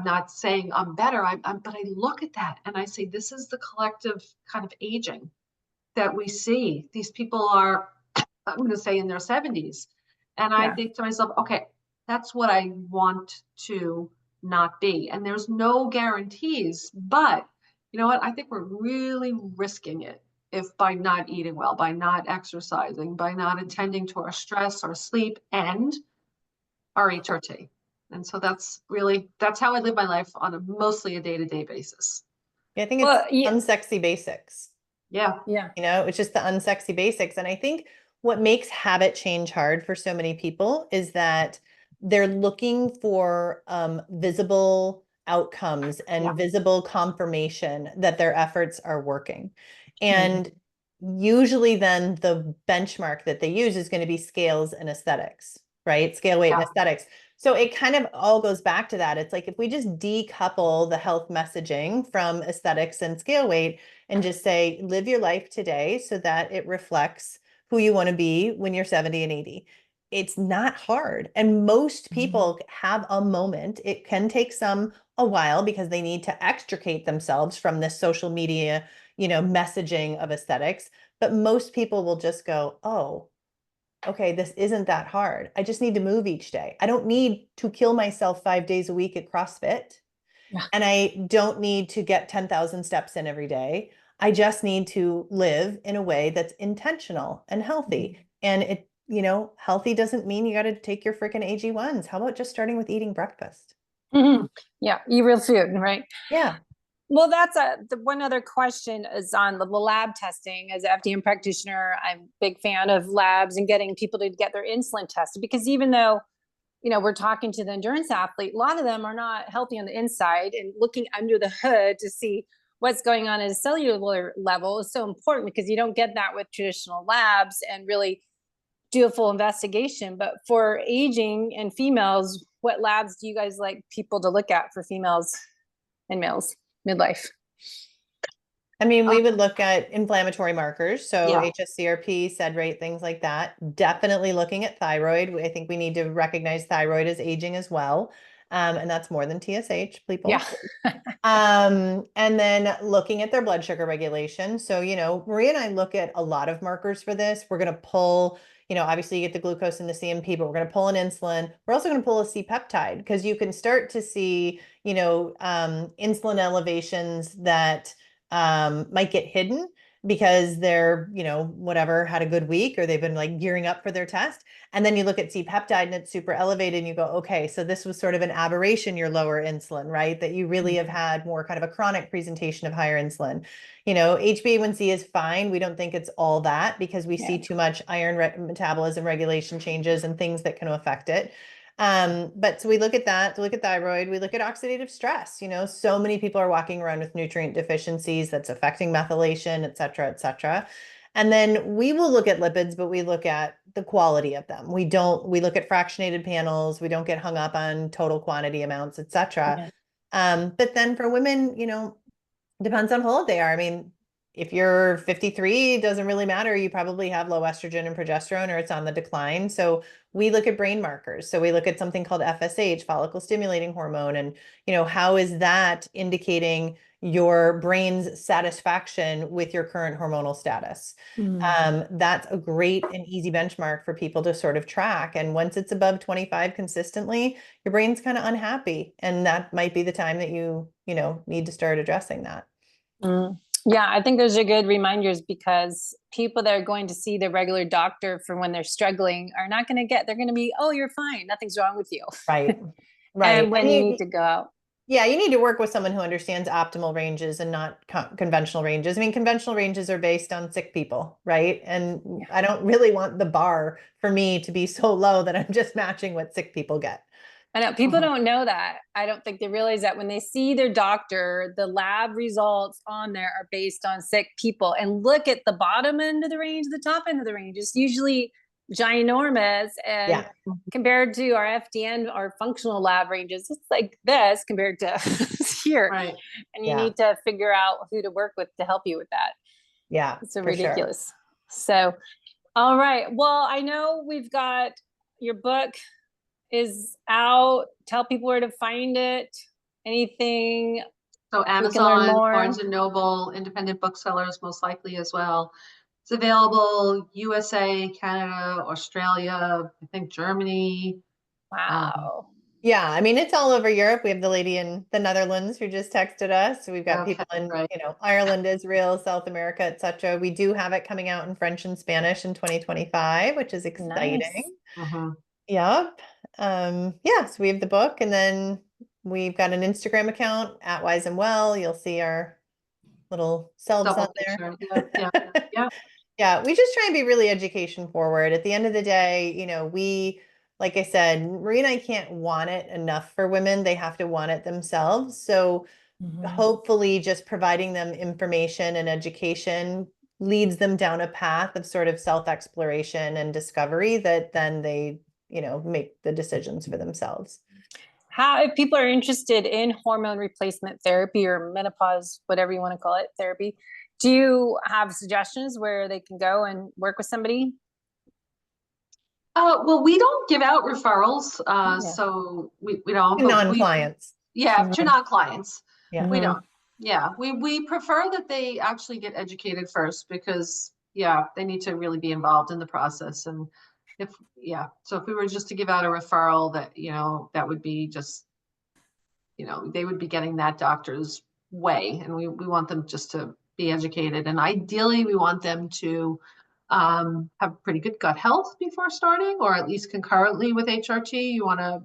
not saying I'm better. But I look at that and I say, this is the collective kind of aging that we see. These people are, I'm going to say, in their 70s. And I think to myself, okay, that's what I want to not be. And there's no guarantees, but you know what? I think we're really risking it if by not eating well, by not exercising, by not attending to our stress, our sleep, and our HRT. And so that's how I live my life on mostly a day-to-day basis. Yeah, I think it's unsexy basics. Yeah. It's just the unsexy basics. And I think what makes habit change hard for so many people is that they're looking for visible outcomes and visible confirmation that their efforts are working. And usually then the benchmark that they use is going to be scales and aesthetics, right? Scale, weight, and aesthetics. So it kind of all goes back to that. It's like, if we just decouple the health messaging from aesthetics and scale weight and just say, live your life today so that it reflects who you want to be when you're 70 and 80. It's not hard. And most people have a moment. It can take some a while because they need to extricate themselves from this social media, messaging of aesthetics. But most people will just go, oh, okay, this isn't that hard. I just need to move each day. I don't need to kill myself 5 days a week at CrossFit. And I don't need to get 10,000 steps in every day. I just need to live in a way that's intentional and healthy. And it, healthy doesn't mean you got to take your freaking AG1s. How about just starting with eating breakfast? Yeah, eat real food, right? Yeah. Well, that's the one other question is on the lab testing. As an FDN practitioner, I'm a big fan of labs and getting people to get their insulin tested, because even though, we're talking to the endurance athlete, a lot of them are not healthy on the inside, and looking under the hood to see what's going on at a cellular level is so important, because you don't get that with traditional labs and really do a full investigation. But for aging and females, what labs do you guys like people to look at for females and males midlife? I mean, we would look at inflammatory markers. So HSCRP, SED rate, things like that. Definitely looking at thyroid. I think we need to recognize thyroid as aging as well. And that's more than TSH, people. And then looking at their blood sugar regulation. So, Maria and I look at a lot of markers for this. We're going to pull, obviously you get the glucose and the CMP, but we're going to pull an insulin. We're also going to pull a C-peptide, because you can start to see, insulin elevations that might get hidden because they're, you know, whatever, had a good week, or they've been like gearing up for their test. And then you look at C-peptide and it's super elevated and you go, okay, so this was sort of an aberration, your lower insulin, right? That you really have had more kind of a chronic presentation of higher insulin. You know, HbA1c is fine. We don't think it's all that, because we see too much iron metabolism regulation changes and things that can affect it. But so we look at that, to look at thyroid, we look at oxidative stress. You know, so many people are walking around with nutrient deficiencies that's affecting methylation, et cetera, et cetera. And then we will look at lipids, but we look at the quality of them. We look at fractionated panels. We don't get hung up on total quantity amounts, et cetera. But then for women, you know, depends on how old they are. I mean, if you're 53, it doesn't really matter. You probably have low estrogen and progesterone, or it's on the decline. So we look at brain markers. So we look at something called FSH, follicle stimulating hormone. And, you know, how is that indicating your brain's satisfaction with your current hormonal status? That's a great and easy benchmark for people to sort of track. And once it's above 25 consistently, your brain's kind of unhappy. And that might be the time that you know, need to start addressing that. Yeah, I think those are good reminders, because people that are going to see their regular doctor for when they're struggling are not going to they're going to be, oh, you're fine, nothing's wrong with you. Right. Right. And when you need to go out. Yeah, you need to work with someone who understands optimal ranges and not conventional ranges. I mean, conventional ranges are based on sick people, right? And I don't really want the bar for me to be so low that I'm just matching what sick people get. I know people don't know that. I don't think they realize that when they see their doctor, the lab results on there are based on sick people. And look at the bottom end of the range, the top end of the range. It's usually ginormous. And compared to our FDN, our functional lab ranges, it's like this compared to here. Right. And you need to figure out who to work with to help you with that. Yeah. It's ridiculous. Sure. So, all right. Well, I know we've got your book is out. Tell people where to find it. Anything? So Amazon, Barnes and Noble, independent booksellers most likely as well. It's available USA, Canada, Australia, I think Germany. Wow. Yeah, I mean, it's all over Europe. We have the lady in the Netherlands who just texted us. We've got people in, you know, Ireland, Israel, South America, etc. We do have it coming out in French and Spanish in 2025, which is exciting. Nice. Yep. Yeah, so we have the book, and then we've got an Instagram account at Wise and Well. You'll see our little selves on there. Yeah, we just try and be really education forward. At the end of the day, you know, like I said, Marie and I can't want it enough for women. They have to want it themselves. So hopefully just providing them information and education leads them down a path of sort of self-exploration and discovery that then they, you know, make the decisions for themselves. How, if people are interested in hormone replacement therapy or menopause, whatever you want to call it, therapy, do you have suggestions where they can go and work with somebody? Well, we don't give out referrals, so we don't. To non-clients. To non-clients. Yeah. We don't. Yeah, we prefer that they actually get educated first, because they need to really be involved in the process. And so if we were just to give out a referral, that, you know, that would be just, you know, they would be getting that doctor's way, and we want them just to be educated, and ideally we want them to have pretty good gut health before starting, or at least concurrently with HRT. You want to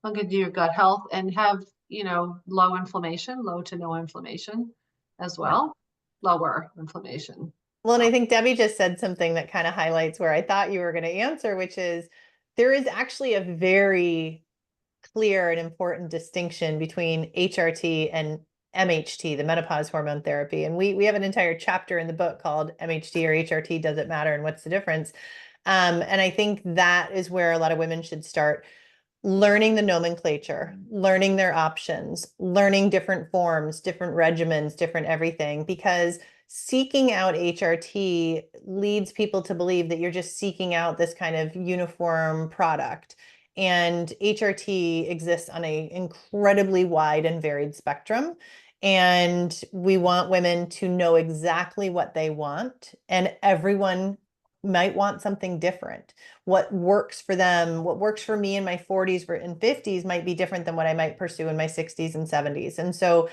look into your gut health and have, you know, low to no inflammation as well, lower inflammation. Well, and I think Debbie just said something that kind of highlights where I thought you were going to answer, which is there is actually a very clear and important distinction between HRT and MHT, the menopause hormone therapy. And we have an entire chapter in the book called MHT or HRT, Does It Matter, and What's the Difference? And I think that is where a lot of women should start learning the nomenclature, learning their options, learning different forms, different regimens, different everything, because seeking out HRT leads people to believe that you're just seeking out this kind of uniform product. And HRT exists on an incredibly wide and varied spectrum. And we want women to know exactly what they want. And everyone might want something different. What works for them, what works for me in my 40s and 50s might be different than what I might pursue in my 60s and 70s. And so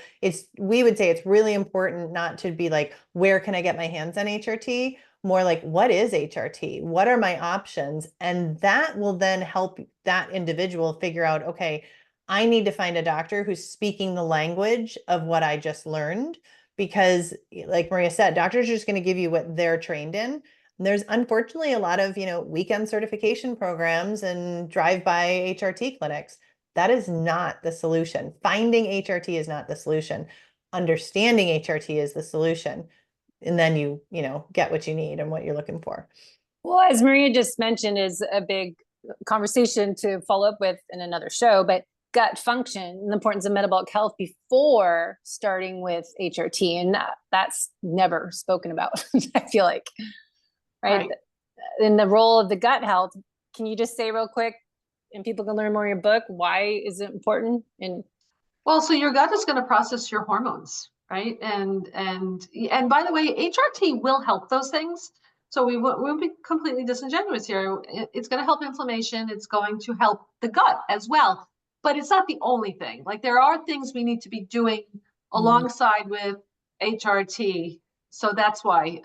we would say it's really important not to be like, where can I get my hands on HRT? More like, what is HRT? What are my options? And that will then help that individual figure out, okay, I need to find a doctor who's speaking the language of what I just learned. Because like Maria said, doctors are just going to give you what they're trained in. And there's unfortunately a lot of, weekend certification programs and drive-by HRT clinics. That is not the solution. Finding HRT is not the solution. Understanding HRT is the solution. And then you get what you need and what you're looking for. Well, as Maria just mentioned, is a big conversation to follow up with in another show, but gut function and the importance of metabolic health before starting with HRT. And that's never spoken about, I feel like, right? In the role of the gut health, can you just say real quick, and people can learn more in your book, why is it important? Well, so your gut is going to process your hormones, right? And by the way, HRT will help those things. So we won't be completely disingenuous here. It's going to help inflammation. It's going to help the gut as well. But it's not the only thing. Like there are things we need to be doing alongside with HRT. So that's why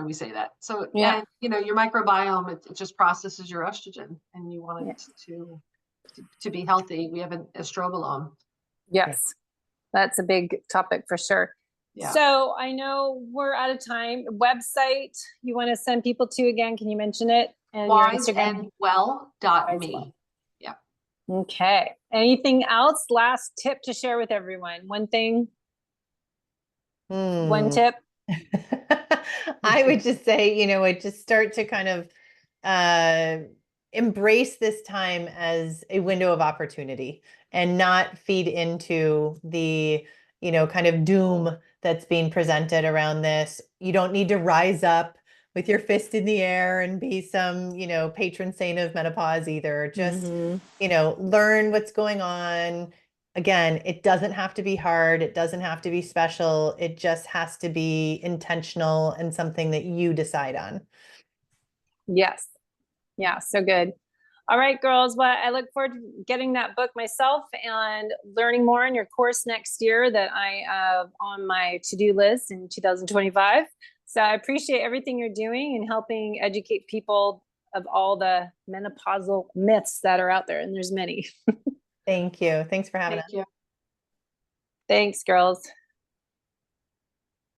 we say that. So and your microbiome, it just processes your estrogen, and you want it to be healthy. We have an estrobolome. Yes, that's a big topic for sure. Yeah. So I know we're out of time. Website you want to send people to again? Can you mention it? And wiseandwell.me. Yeah. Okay. Anything else? Last tip to share with everyone? One thing? One tip? I would just say, just start to kind of embrace this time as a window of opportunity and not feed into the, kind of doom that's being presented around this. You don't need to rise up with your fist in the air and be some, patron saint of menopause either. Just, learn what's going on. Again, it doesn't have to be hard. It doesn't have to be special. It just has to be intentional and something that you decide on. Yes. Yeah. So good. All right, girls. Well, I look forward to getting that book myself and learning more in your course next year that I have on my to-do list in 2025. So I appreciate everything you're doing and helping educate people of all the menopausal myths that are out there. And there's many. Thank you. Thanks for having us. Thank you. Thanks, girls.